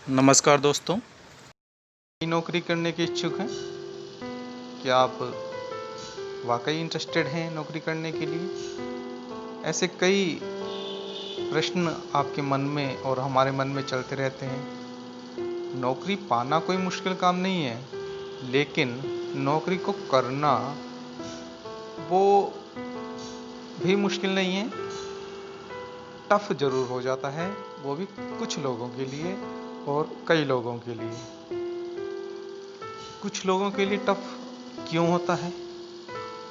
नमस्कार दोस्तों, नौकरी करने के इच्छुक हैं? क्या आप वाकई इंटरेस्टेड हैं नौकरी करने के लिए? ऐसे कई प्रश्न आपके मन में और हमारे मन में चलते रहते हैं। नौकरी पाना कोई मुश्किल काम नहीं है, लेकिन नौकरी को करना वो भी मुश्किल नहीं है। टफ जरूर हो जाता है, वो भी कुछ लोगों के लिए और कई लोगों के लिए। कुछ लोगों के लिए टफ क्यों होता है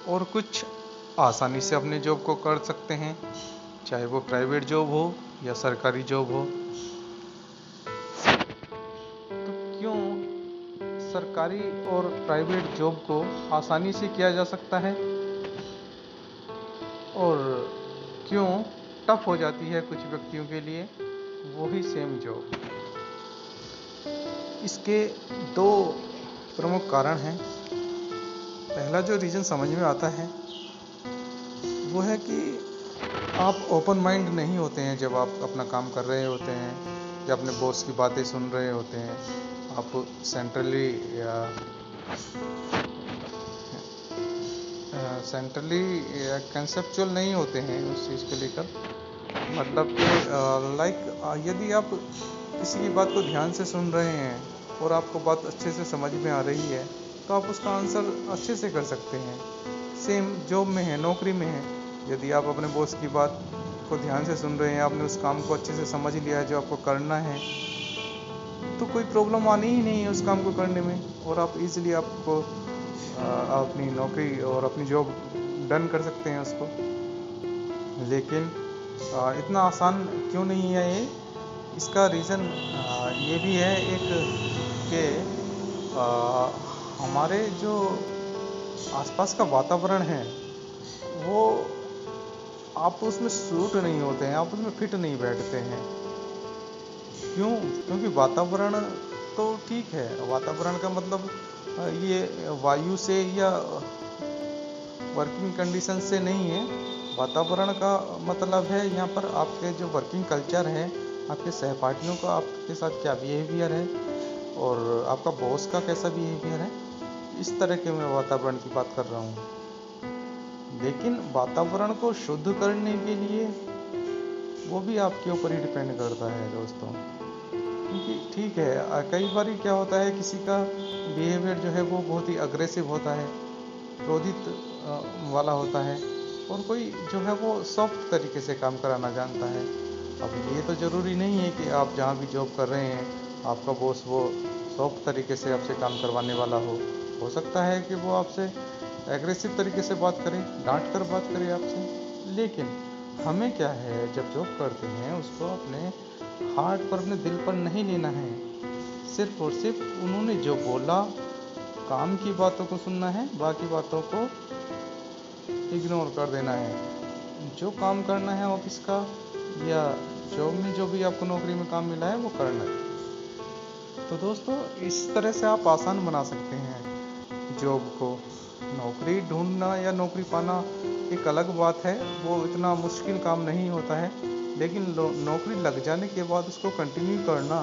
और कुछ आसानी से अपने जॉब को कर सकते हैं, चाहे वो प्राइवेट जॉब हो या सरकारी जॉब हो। तो क्यों सरकारी और प्राइवेट जॉब को आसानी से किया जा सकता है और क्यों टफ हो जाती है कुछ व्यक्तियों के लिए वही सेम जॉब? इसके दो प्रमुख कारण हैं। पहला जो रीज़न समझ में आता है वो है कि आप ओपन माइंड नहीं होते हैं जब आप अपना काम कर रहे होते हैं, जब अपने बॉस की बातें सुन रहे होते हैं। आप सेंट्रली या कंसेप्चुअल नहीं होते हैं उस चीज़ को लेकर। मतलब कि यदि आप किसी की बात को ध्यान से सुन रहे हैं और आपको बात अच्छे से समझ में आ रही है तो आप उसका आंसर अच्छे से कर सकते हैं। सेम जॉब में है, नौकरी में है। यदि आप अपने बॉस की बात को ध्यान से सुन रहे हैं, आपने उस काम को अच्छे से समझ लिया है जो आपको करना है, तो कोई प्रॉब्लम आनी ही नहीं है उस काम को करने में और आप इजीली आपको अपनी नौकरी और अपनी जॉब डन कर सकते हैं उसको। लेकिन इतना आसान क्यों नहीं है ये? इसका रीज़न ये भी है एक कि हमारे जो आसपास का वातावरण है वो आप उसमें सूट नहीं होते हैं, आप उसमें फिट नहीं बैठते हैं। क्यों? क्योंकि वातावरण तो ठीक है, वातावरण का मतलब ये वायु से या वर्किंग कंडीशन से नहीं है। वातावरण का मतलब है यहाँ पर आपके जो वर्किंग कल्चर है, आपके सहपाठियों का आपके साथ क्या बिहेवियर है और आपका बॉस का कैसा बिहेवियर है। इस तरह के मैं वातावरण की बात कर रहा हूँ। लेकिन वातावरण को शुद्ध करने के लिए वो भी आपके ऊपर ही डिपेंड करता है दोस्तों। क्योंकि ठीक है, कई बार क्या होता है, किसी का बिहेवियर जो है वो बहुत ही अग्रेसिव होता है, क्रोधित वाला होता है, और कोई जो है वो सॉफ्ट तरीके से काम कराना जानता है। अब ये तो ज़रूरी नहीं है कि आप जहाँ भी जॉब कर रहे हैं आपका बॉस वो सॉफ्ट तरीके से आपसे काम करवाने वाला हो सकता है कि वो आपसे एग्रेसिव तरीके से बात करे, डांट कर बात करे आपसे। लेकिन हमें क्या है, जब जॉब करते हैं उसको अपने हार्ट पर, अपने दिल पर नहीं लेना है। सिर्फ और सिर्फ उन्होंने जो बोला, काम की बातों को सुनना है, बाकी बातों को इग्नोर कर देना है। जो काम करना है ऑफिस का या जॉब में जो भी आपको नौकरी में काम मिला है वो करना है। तो दोस्तों, इस तरह से आप आसान बना सकते हैं जॉब को। नौकरी ढूंढना या नौकरी पाना एक अलग बात है, वो इतना मुश्किल काम नहीं होता है। लेकिन नौकरी लग जाने के बाद उसको कंटिन्यू करना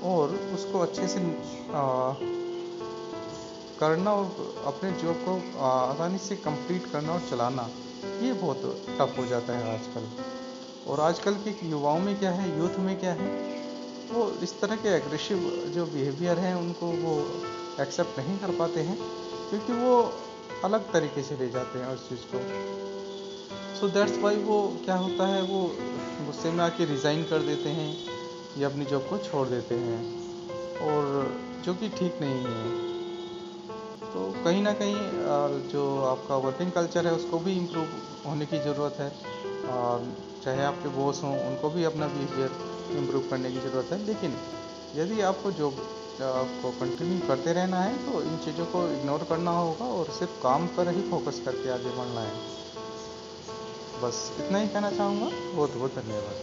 और उसको अच्छे से करना और अपने जॉब को आसानी से कंप्लीट करना और चलाना, ये बहुत टफ हो जाता है आजकल। और आजकल के युवाओं में क्या है, यूथ में क्या है, वो इस तरह के एग्रेसिव जो बिहेवियर हैं उनको वो एक्सेप्ट नहीं कर पाते हैं, क्योंकि वो अलग तरीके से ले जाते हैं उस चीज़ को। सो दैट्स वाई वो क्या होता है, वो गुस्से में आके रिज़ाइन कर देते हैं या अपनी जॉब को छोड़ देते हैं, और जो कि ठीक नहीं है। तो कहीं ना कहीं जो आपका वर्किंग कल्चर है उसको भी इम्प्रूव होने की ज़रूरत है। चाहे आपके बॉस हों, उनको भी अपना बिहेवियर इम्प्रूव करने की ज़रूरत है। लेकिन यदि आपको जॉब आपको कंटिन्यू करते रहना है तो इन चीज़ों को इग्नोर करना होगा और सिर्फ काम पर ही फोकस करके आगे बढ़ना है। बस इतना ही कहना चाहूँगा। बहुत बहुत धन्यवाद।